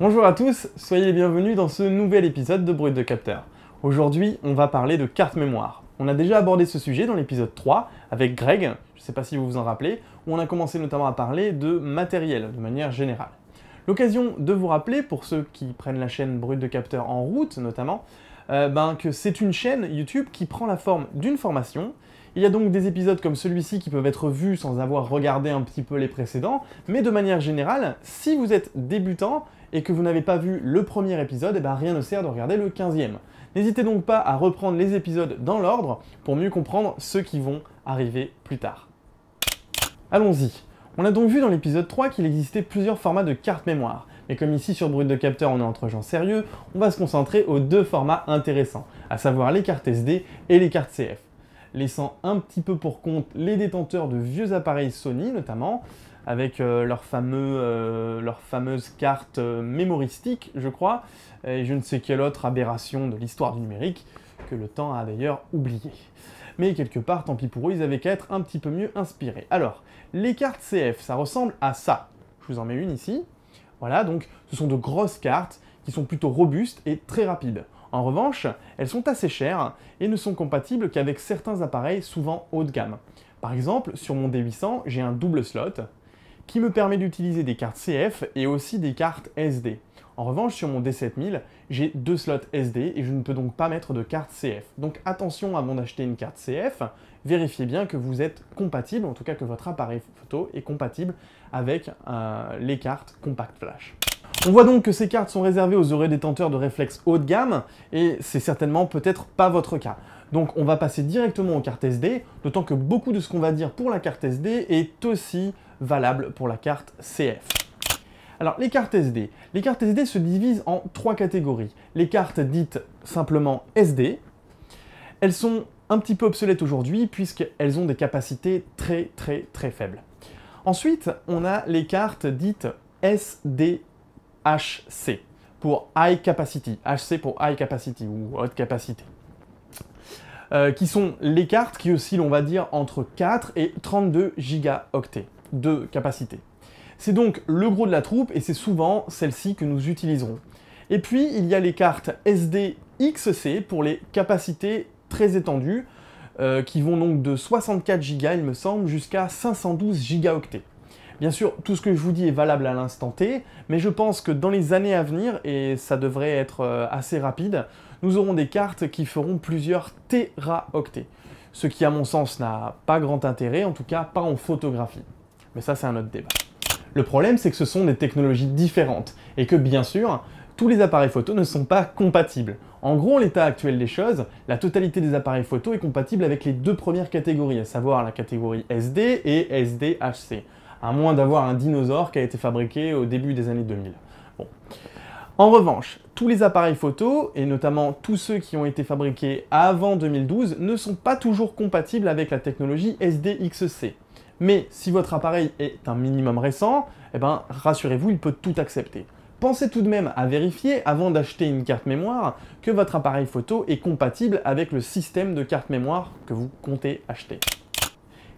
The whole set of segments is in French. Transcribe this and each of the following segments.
Bonjour à tous, soyez les bienvenus dans ce nouvel épisode de Brut de Capteur. Aujourd'hui, on va parler de carte mémoire. On a déjà abordé ce sujet dans l'épisode 3 avec Greg, je ne sais pas si vous vous en rappelez, où on a commencé notamment à parler de matériel de manière générale. L'occasion de vous rappeler, pour ceux qui prennent la chaîne Brut de Capteur en route notamment, que c'est une chaîne YouTube qui prend la forme d'une formation. Il y a donc des épisodes comme celui-ci qui peuvent être vus sans avoir regardé un petit peu les précédents, mais de manière générale, si vous êtes débutant et que vous n'avez pas vu le premier épisode, rien ne sert de regarder le 15e. N'hésitez donc pas à reprendre les épisodes dans l'ordre pour mieux comprendre ceux qui vont arriver plus tard. Allons-y. On a donc vu dans l'épisode 3 qu'il existait plusieurs formats de carte mémoire. Mais comme ici sur Brut de Capteur on est entre gens sérieux, on va se concentrer aux deux formats intéressants, à savoir les cartes SD et les cartes CF. Laissant un petit peu pour compte les détenteurs de vieux appareils Sony notamment, avec leurs fameuses cartes mémoristiques, je crois, et je ne sais quelle autre aberration de l'histoire du numérique, que le temps a d'ailleurs oublié. Mais quelque part, tant pis pour eux, ils avaient qu'à être un petit peu mieux inspirés. Alors, les cartes CF, ça ressemble à ça. Je vous en mets une ici. Voilà, donc ce sont de grosses cartes qui sont plutôt robustes et très rapides. En revanche, elles sont assez chères et ne sont compatibles qu'avec certains appareils souvent haut de gamme. Par exemple, sur mon D800, j'ai un double slot qui me permet d'utiliser des cartes CF et aussi des cartes SD. En revanche, sur mon D7000, j'ai deux slots SD et je ne peux donc pas mettre de carte CF. Donc attention avant d'acheter une carte CF, vérifiez bien que vous êtes compatible, en tout cas que votre appareil photo est compatible avec les cartes Compact Flash. On voit donc que ces cartes sont réservées aux heureux détenteurs de réflexes haut de gamme, et c'est certainement peut-être pas votre cas. Donc on va passer directement aux cartes SD, d'autant que beaucoup de ce qu'on va dire pour la carte SD est aussi valable pour la carte CF. Alors les cartes SD. Les cartes SD se divisent en trois catégories. Les cartes dites simplement SD, elles sont un petit peu obsolètes aujourd'hui puisqu'elles ont des capacités très faibles. Ensuite, on a les cartes dites SDHC pour High Capacity, HC pour High Capacity ou Haute Capacité, qui sont les cartes qui oscillent, on va dire, entre 4 et 32 gigaoctets de capacité. C'est donc le gros de la troupe et c'est souvent celle-ci que nous utiliserons. Et puis, il y a les cartes SDXC pour les capacités très étendues, qui vont donc de 64 Go, il me semble, jusqu'à 512 gigaoctets. Bien sûr, tout ce que je vous dis est valable à l'instant T, mais je pense que dans les années à venir, et ça devrait être assez rapide, nous aurons des cartes qui feront plusieurs téraoctets. Ce qui, à mon sens, n'a pas grand intérêt, en tout cas pas en photographie. Mais ça, c'est un autre débat. Le problème, c'est que ce sont des technologies différentes, et que, bien sûr, tous les appareils photo ne sont pas compatibles. En gros, en l'état actuel des choses, la totalité des appareils photo est compatible avec les deux premières catégories, à savoir la catégorie SD et SDHC, à moins d'avoir un dinosaure qui a été fabriqué au début des années 2000. Bon. En revanche, tous les appareils photo, et notamment tous ceux qui ont été fabriqués avant 2012, ne sont pas toujours compatibles avec la technologie SDXC. Mais si votre appareil est un minimum récent, rassurez-vous, il peut tout accepter. Pensez tout de même à vérifier, avant d'acheter une carte mémoire, que votre appareil photo est compatible avec le système de carte mémoire que vous comptez acheter.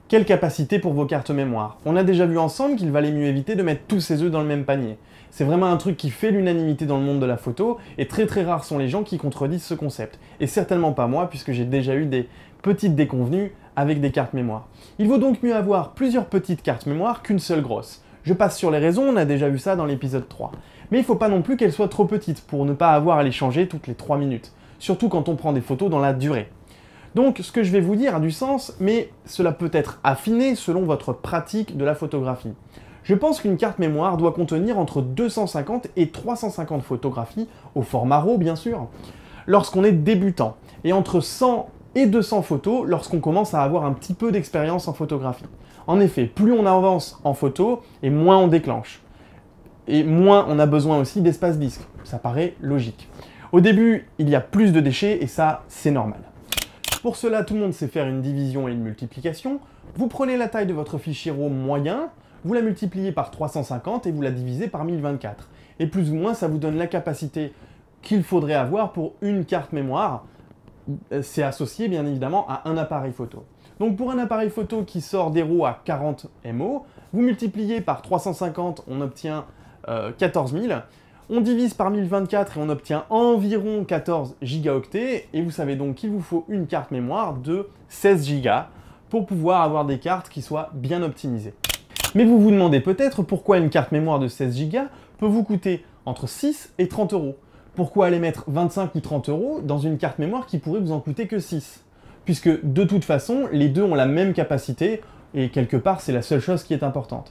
Quelle capacité pour vos cartes mémoire? On a déjà vu ensemble qu'il valait mieux éviter de mettre tous ses œufs dans le même panier. C'est vraiment un truc qui fait l'unanimité dans le monde de la photo, et très rares sont les gens qui contredisent ce concept. Et certainement pas moi, puisque j'ai déjà eu des petites déconvenues avec des cartes mémoire. Il vaut donc mieux avoir plusieurs petites cartes mémoire qu'une seule grosse. Je passe sur les raisons, on a déjà vu ça dans l'épisode 3. Mais il ne faut pas non plus qu'elles soient trop petites pour ne pas avoir à les changer toutes les 3 minutes. Surtout quand on prend des photos dans la durée. Donc ce que je vais vous dire a du sens, mais cela peut être affiné selon votre pratique de la photographie. Je pense qu'une carte mémoire doit contenir entre 250 et 350 photographies, au format RAW bien sûr, lorsqu'on est débutant, et entre 100 et 200 photos lorsqu'on commence à avoir un petit peu d'expérience en photographie. En effet, plus on avance en photo, et moins on déclenche. Et moins on a besoin aussi d'espace disque. Ça paraît logique. Au début, il y a plus de déchets, et ça, c'est normal. Pour cela, tout le monde sait faire une division et une multiplication. Vous prenez la taille de votre fichier RAW moyen, vous la multipliez par 350 et vous la divisez par 1024. Et plus ou moins, ça vous donne la capacité qu'il faudrait avoir pour une carte mémoire. C'est associé, bien évidemment, à un appareil photo. Donc pour un appareil photo qui sort des RAW à 40 MO, vous multipliez par 350, on obtient 14 000. On divise par 1024 et on obtient environ 14 gigaoctets, et vous savez donc qu'il vous faut une carte mémoire de 16 gigas pour pouvoir avoir des cartes qui soient bien optimisées. Mais vous vous demandez peut-être pourquoi une carte mémoire de 16 Go peut vous coûter entre 6 et 30 euros. Pourquoi aller mettre 25 ou 30 euros dans une carte mémoire qui pourrait vous en coûter que 6? Puisque de toute façon, les deux ont la même capacité, et quelque part c'est la seule chose qui est importante.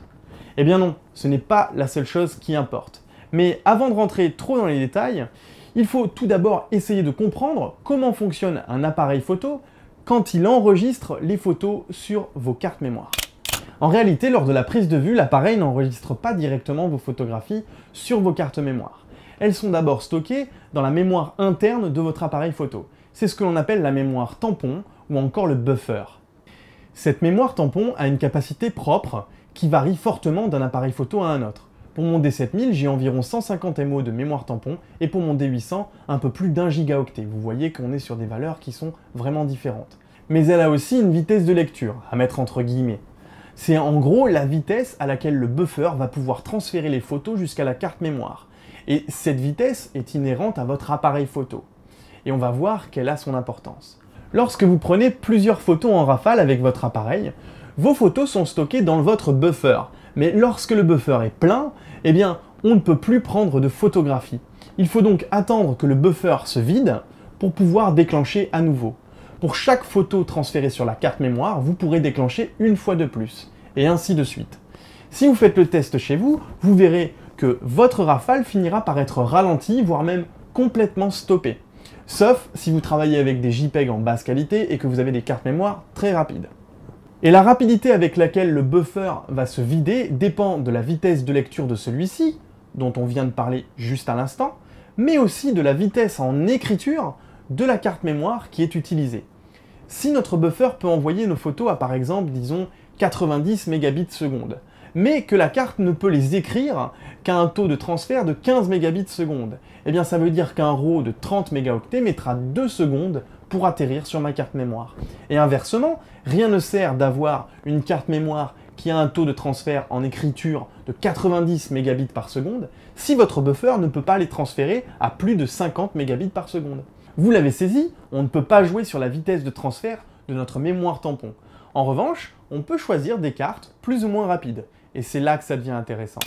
Eh bien non, ce n'est pas la seule chose qui importe. Mais avant de rentrer trop dans les détails, il faut tout d'abord essayer de comprendre comment fonctionne un appareil photo quand il enregistre les photos sur vos cartes mémoire. En réalité, lors de la prise de vue, l'appareil n'enregistre pas directement vos photographies sur vos cartes mémoire. Elles sont d'abord stockées dans la mémoire interne de votre appareil photo. C'est ce que l'on appelle la mémoire tampon ou encore le buffer. Cette mémoire tampon a une capacité propre qui varie fortement d'un appareil photo à un autre. Pour mon D7000, j'ai environ 150 MO de mémoire tampon et pour mon D800, un peu plus d'1 gigaoctet. Vous voyez qu'on est sur des valeurs qui sont vraiment différentes. Mais elle a aussi une vitesse de lecture, à mettre entre guillemets. C'est en gros la vitesse à laquelle le buffer va pouvoir transférer les photos jusqu'à la carte mémoire. Et cette vitesse est inhérente à votre appareil photo. Et on va voir qu'elle a son importance. Lorsque vous prenez plusieurs photos en rafale avec votre appareil, vos photos sont stockées dans votre buffer. Mais lorsque le buffer est plein, eh bien, on ne peut plus prendre de photographies. Il faut donc attendre que le buffer se vide pour pouvoir déclencher à nouveau. Pour chaque photo transférée sur la carte mémoire, vous pourrez déclencher une fois de plus, et ainsi de suite. Si vous faites le test chez vous, vous verrez que votre rafale finira par être ralentie, voire même complètement stoppée. Sauf si vous travaillez avec des JPEG en basse qualité et que vous avez des cartes mémoire très rapides. Et la rapidité avec laquelle le buffer va se vider dépend de la vitesse de lecture de celui-ci, dont on vient de parler juste à l'instant, mais aussi de la vitesse en écriture de la carte mémoire qui est utilisée. Si notre buffer peut envoyer nos photos à par exemple, disons, 90 mégabits seconde, mais que la carte ne peut les écrire qu'à un taux de transfert de 15 mégabits seconde, eh bien ça veut dire qu'un RAW de 30 mégaoctets mettra 2 secondes pour atterrir sur ma carte mémoire. Et inversement, rien ne sert d'avoir une carte mémoire qui a un taux de transfert en écriture de 90 mégabits par seconde si votre buffer ne peut pas les transférer à plus de 50 mégabits par seconde. Vous l'avez saisi, on ne peut pas jouer sur la vitesse de transfert de notre mémoire tampon. En revanche, on peut choisir des cartes plus ou moins rapides. Et c'est là que ça devient intéressant.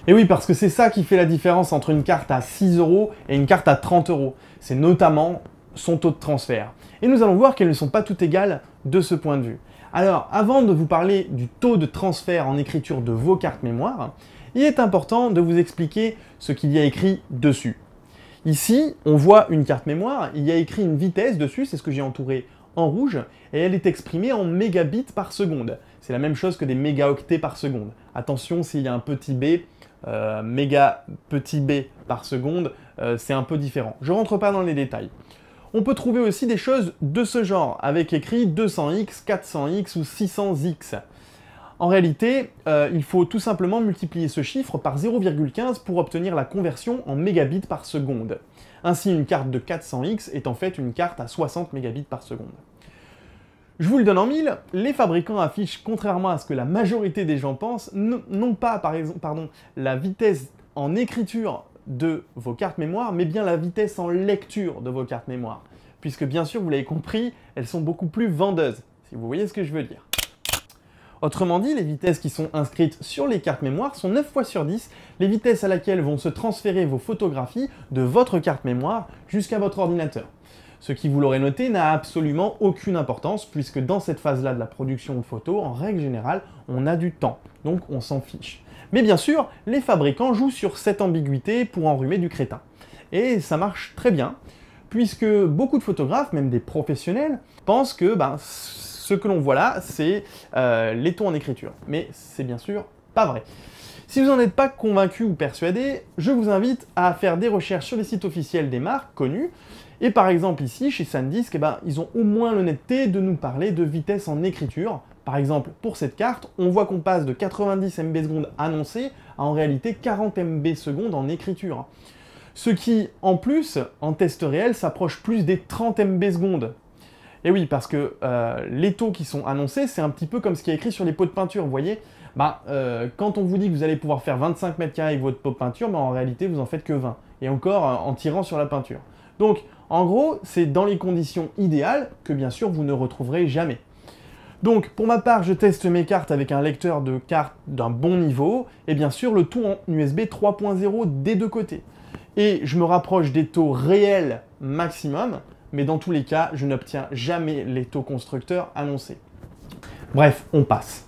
Et oui, parce que c'est ça qui fait la différence entre une carte à 6 euros et une carte à 30 euros. C'est notamment son taux de transfert. Et nous allons voir qu'elles ne sont pas toutes égales de ce point de vue. Alors, avant de vous parler du taux de transfert en écriture de vos cartes mémoire, il est important de vous expliquer ce qu'il y a écrit dessus. Ici, on voit une carte mémoire, il y a écrit une vitesse dessus, c'est ce que j'ai entouré en rouge, et elle est exprimée en mégabits par seconde. C'est la même chose que des mégaoctets par seconde. Attention, s'il y a un petit b, méga petit b par seconde, c'est un peu différent. Je ne rentre pas dans les détails. On peut trouver aussi des choses de ce genre, avec écrit 200x, 400x ou 600x. En réalité, il faut tout simplement multiplier ce chiffre par 0,15 pour obtenir la conversion en mégabits par seconde. Ainsi, une carte de 400x est en fait une carte à 60 mégabits par seconde. Je vous le donne en mille, les fabricants affichent, contrairement à ce que la majorité des gens pensent, non pas la vitesse en écriture de vos cartes mémoire, mais bien la vitesse en lecture de vos cartes mémoire. Puisque bien sûr, vous l'avez compris, elles sont beaucoup plus vendeuses, si vous voyez ce que je veux dire. Autrement dit, les vitesses qui sont inscrites sur les cartes mémoire sont 9 fois sur 10 les vitesses à laquelle vont se transférer vos photographies de votre carte mémoire jusqu'à votre ordinateur. Ce qui, vous l'aurez noté, n'a absolument aucune importance, puisque dans cette phase-là de la production de photos, en règle générale, on a du temps, donc on s'en fiche. Mais bien sûr, les fabricants jouent sur cette ambiguïté pour enrhumer du crétin. Et ça marche très bien, puisque beaucoup de photographes, même des professionnels, pensent que ce que l'on voit là, c'est les taux en écriture. Mais c'est bien sûr pas vrai. Si vous n'en êtes pas convaincu ou persuadé, je vous invite à faire des recherches sur les sites officiels des marques connues. Et par exemple ici, chez SanDisk, ils ont au moins l'honnêteté de nous parler de vitesse en écriture. Par exemple, pour cette carte, on voit qu'on passe de 90 MB secondes annoncé à en réalité 40 MB secondes en écriture. Ce qui, en plus, en test réel, s'approche plus des 30 MB secondes. Et oui, parce que les taux qui sont annoncés, c'est un petit peu comme ce qui est écrit sur les pots de peinture, vous voyez. Quand on vous dit que vous allez pouvoir faire 25 mètres carrés avec votre pot de peinture, en réalité, vous en faites que 20. Et encore en tirant sur la peinture. Donc, en gros, c'est dans les conditions idéales que, bien sûr, vous ne retrouverez jamais. Donc, pour ma part, je teste mes cartes avec un lecteur de cartes d'un bon niveau, et bien sûr, le tout en USB 3.0 des deux côtés. Et je me rapproche des taux réels maximum, mais dans tous les cas, je n'obtiens jamais les taux constructeurs annoncés. Bref, on passe.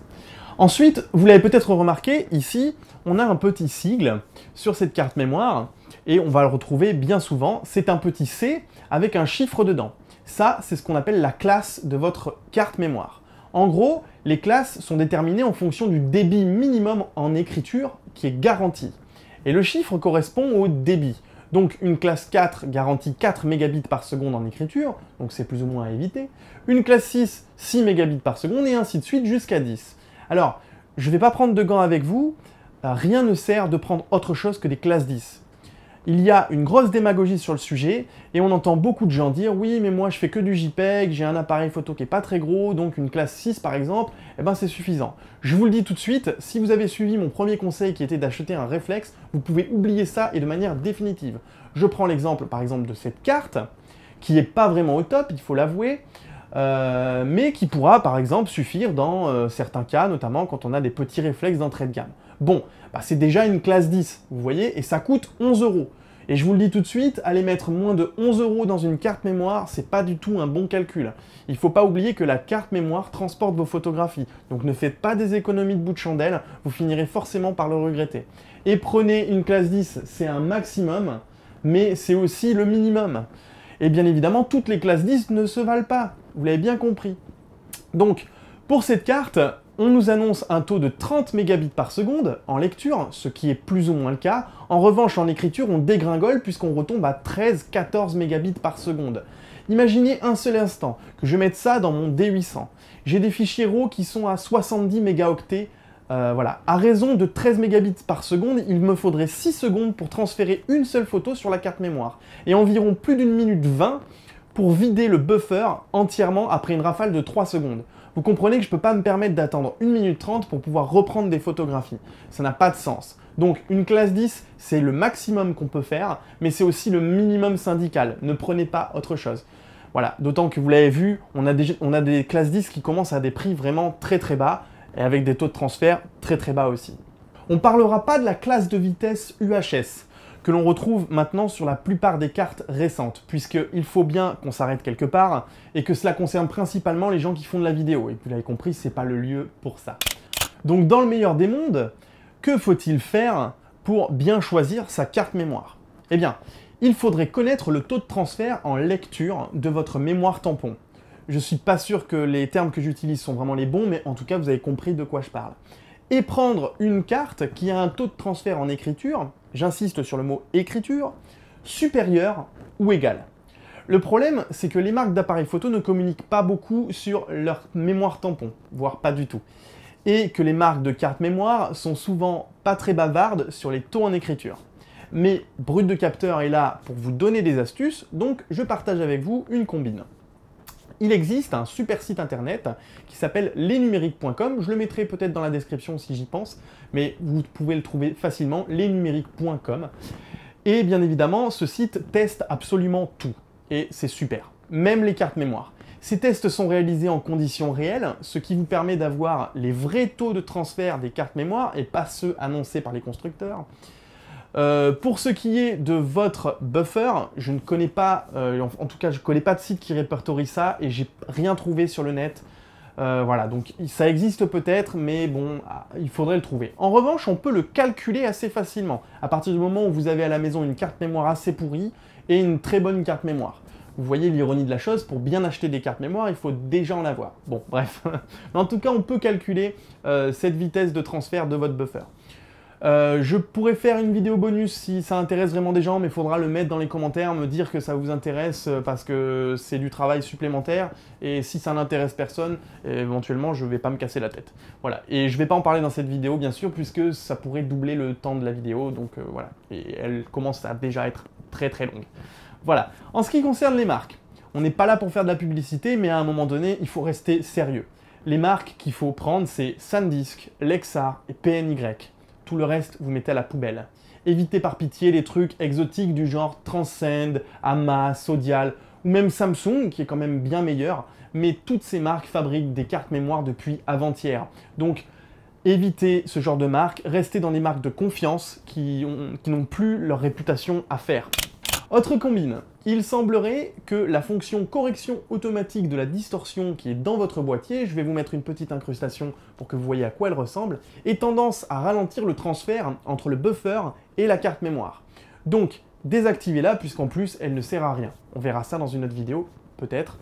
Ensuite, vous l'avez peut-être remarqué, ici, on a un petit sigle sur cette carte mémoire, et on va le retrouver bien souvent. C'est un petit C avec un chiffre dedans. Ça, c'est ce qu'on appelle la classe de votre carte mémoire. En gros, les classes sont déterminées en fonction du débit minimum en écriture qui est garanti. Et le chiffre correspond au débit. Donc une classe 4 garantit 4 mégabits par seconde en écriture, donc c'est plus ou moins à éviter. Une classe 6, 6 mégabits par seconde, et ainsi de suite jusqu'à 10. Alors, je ne vais pas prendre de gants avec vous, rien ne sert de prendre autre chose que des classes 10. Il y a une grosse démagogie sur le sujet, et on entend beaucoup de gens dire « Oui, mais moi je fais que du JPEG, j'ai un appareil photo qui est pas très gros, donc une classe 6 par exemple, eh ben c'est suffisant. » Je vous le dis tout de suite, si vous avez suivi mon premier conseil qui était d'acheter un réflexe, vous pouvez oublier ça et de manière définitive. Je prends l'exemple par exemple de cette carte, qui n'est pas vraiment au top, il faut l'avouer, mais qui pourra par exemple suffire dans certains cas, notamment quand on a des petits réflexes d'entrée de gamme. Bon, c'est déjà une classe 10, vous voyez, et ça coûte 11 €. Et je vous le dis tout de suite, aller mettre moins de 11 € dans une carte mémoire, c'est pas du tout un bon calcul. Il faut pas oublier que la carte mémoire transporte vos photographies, donc ne faites pas des économies de bout de chandelle, vous finirez forcément par le regretter. Et prenez une classe 10, c'est un maximum, mais c'est aussi le minimum. Et bien évidemment, toutes les classes 10 ne se valent pas, vous l'avez bien compris. Donc, pour cette carte, on nous annonce un taux de 30 mégabits par seconde en lecture, ce qui est plus ou moins le cas. En revanche, en écriture, on dégringole puisqu'on retombe à 13-14 mégabits par seconde. Imaginez un seul instant que je mette ça dans mon D800. J'ai des fichiers RAW qui sont à 70 mégaoctets. Voilà. À raison de 13 mégabits par seconde, il me faudrait 6 secondes pour transférer une seule photo sur la carte mémoire. Et environ plus d'1 minute 20 pour vider le buffer entièrement après une rafale de 3 secondes. Vous comprenez que je ne peux pas me permettre d'attendre 1 minute 30 pour pouvoir reprendre des photographies. Ça n'a pas de sens. Donc une classe 10, c'est le maximum qu'on peut faire, mais c'est aussi le minimum syndical. Ne prenez pas autre chose. Voilà, d'autant que vous l'avez vu, on a des classes 10 qui commencent à des prix vraiment très très bas, et avec des taux de transfert très très bas aussi. On ne parlera pas de la classe de vitesse UHS, que l'on retrouve maintenant sur la plupart des cartes récentes, puisqu'il faut bien qu'on s'arrête quelque part, et que cela concerne principalement les gens qui font de la vidéo, et vous l'avez compris, c'est pas le lieu pour ça. Donc dans le meilleur des mondes, que faut-il faire pour bien choisir sa carte mémoire? Eh bien, il faudrait connaître le taux de transfert en lecture de votre mémoire tampon. Je suis pas sûr que les termes que j'utilise sont vraiment les bons, mais en tout cas, vous avez compris de quoi je parle. Et prendre une carte qui a un taux de transfert en écriture, j'insiste sur le mot écriture, supérieur ou égal. Le problème, c'est que les marques d'appareils photo ne communiquent pas beaucoup sur leur mémoire tampon, voire pas du tout. Et que les marques de cartes mémoire sont souvent pas très bavardes sur les taux en écriture. Mais Brut de Capteur est là pour vous donner des astuces, donc je partage avec vous une combine. Il existe un super site internet qui s'appelle lesnumériques.com, je le mettrai peut-être dans la description si j'y pense, mais vous pouvez le trouver facilement, lesnumériques.com. Et bien évidemment, ce site teste absolument tout, et c'est super, même les cartes mémoire. Ces tests sont réalisés en conditions réelles, ce qui vous permet d'avoir les vrais taux de transfert des cartes mémoire, et pas ceux annoncés par les constructeurs. Pour ce qui est de votre buffer, je ne connais pas, en tout cas je ne connais pas de site qui répertorie ça et j'ai rien trouvé sur le net. Voilà, donc ça existe peut-être, mais bon, il faudrait le trouver. En revanche, on peut le calculer assez facilement, à partir du moment où vous avez à la maison une carte mémoire assez pourrie et une très bonne carte mémoire. Vous voyez l'ironie de la chose, pour bien acheter des cartes mémoire, il faut déjà en avoir. Bon, bref. Mais en tout cas, on peut calculer cette vitesse de transfert de votre buffer. Je pourrais faire une vidéo bonus si ça intéresse vraiment des gens, mais il faudra le mettre dans les commentaires, me dire que ça vous intéresse parce que c'est du travail supplémentaire, et si ça n'intéresse personne, éventuellement je vais pas me casser la tête. Voilà, et je vais pas en parler dans cette vidéo bien sûr, puisque ça pourrait doubler le temps de la vidéo, donc voilà, et elle commence à déjà être très très longue. Voilà, en ce qui concerne les marques, On n'est pas là pour faire de la publicité, mais à un moment donné, il faut rester sérieux. Les marques qu'il faut prendre, c'est SanDisk, Lexar et PNY. Tout le reste, vous mettez à la poubelle. Évitez par pitié les trucs exotiques du genre Transcend, Hama, Sodial, ou même Samsung, qui est quand même bien meilleur, mais toutes ces marques fabriquent des cartes mémoire depuis avant-hier. Donc, évitez ce genre de marques, restez dans des marques de confiance qui n'ont plus leur réputation à faire. Autre combine, il semblerait que la fonction correction automatique de la distorsion qui est dans votre boîtier, je vais vous mettre une petite incrustation pour que vous voyez à quoi elle ressemble, ait tendance à ralentir le transfert entre le buffer et la carte mémoire. Donc, désactivez-la puisqu'en plus, elle ne sert à rien. On verra ça dans une autre vidéo, peut-être,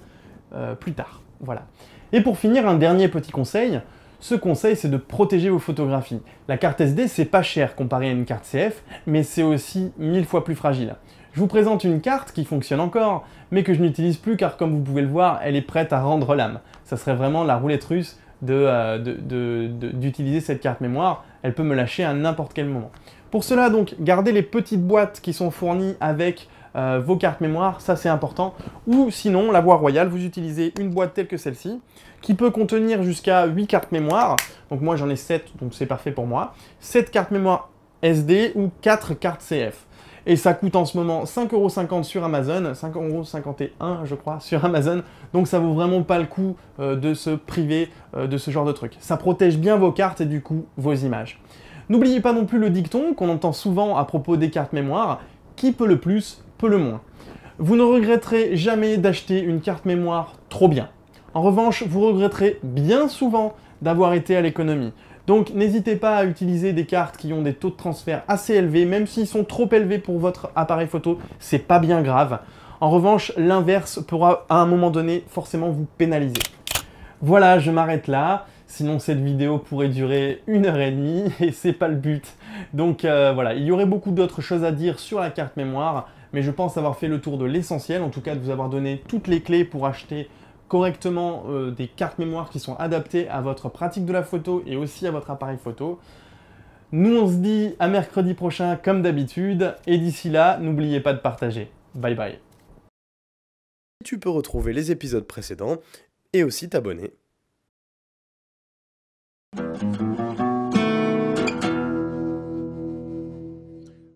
plus tard. Voilà. Et pour finir, un dernier petit conseil. Ce conseil, c'est de protéger vos photographies. La carte SD, c'est pas cher comparé à une carte CF, mais c'est aussi 1000 fois plus fragile. Je vous présente une carte qui fonctionne encore, mais que je n'utilise plus car comme vous pouvez le voir, elle est prête à rendre l'âme. Ça serait vraiment la roulette russe d'utiliser cette carte mémoire. Elle peut me lâcher à n'importe quel moment. Pour cela, donc, gardez les petites boîtes qui sont fournies avec vos cartes mémoire, ça c'est important. Ou sinon, la voie royale, vous utilisez une boîte telle que celle-ci, qui peut contenir jusqu'à 8 cartes mémoire. Donc moi j'en ai 7, donc c'est parfait pour moi. 7 cartes mémoire SD ou 4 cartes CF. Et ça coûte en ce moment 5,50 € sur Amazon, 5,51 € je crois sur Amazon. Donc ça vaut vraiment pas le coup de se priver de ce genre de truc. Ça protège bien vos cartes et du coup vos images. N'oubliez pas non plus le dicton qu'on entend souvent à propos des cartes mémoire, qui peut le plus, peut le moins. Vous ne regretterez jamais d'acheter une carte mémoire trop bien. En revanche, vous regretterez bien souvent d'avoir été à l'économie. Donc n'hésitez pas à utiliser des cartes qui ont des taux de transfert assez élevés, même s'ils sont trop élevés pour votre appareil photo, c'est pas bien grave. En revanche, l'inverse pourra à un moment donné forcément vous pénaliser. Voilà, je m'arrête là. Sinon, cette vidéo pourrait durer 1h30 et c'est pas le but. Donc voilà, il y aurait beaucoup d'autres choses à dire sur la carte mémoire, mais je pense avoir fait le tour de l'essentiel, en tout cas de vous avoir donné toutes les clés pour acheter correctement des cartes mémoire qui sont adaptées à votre pratique de la photo et aussi à votre appareil photo. Nous, on se dit à mercredi prochain comme d'habitude, et d'ici là, n'oubliez pas de partager. Bye bye. Tu peux retrouver les épisodes précédents et aussi t'abonner.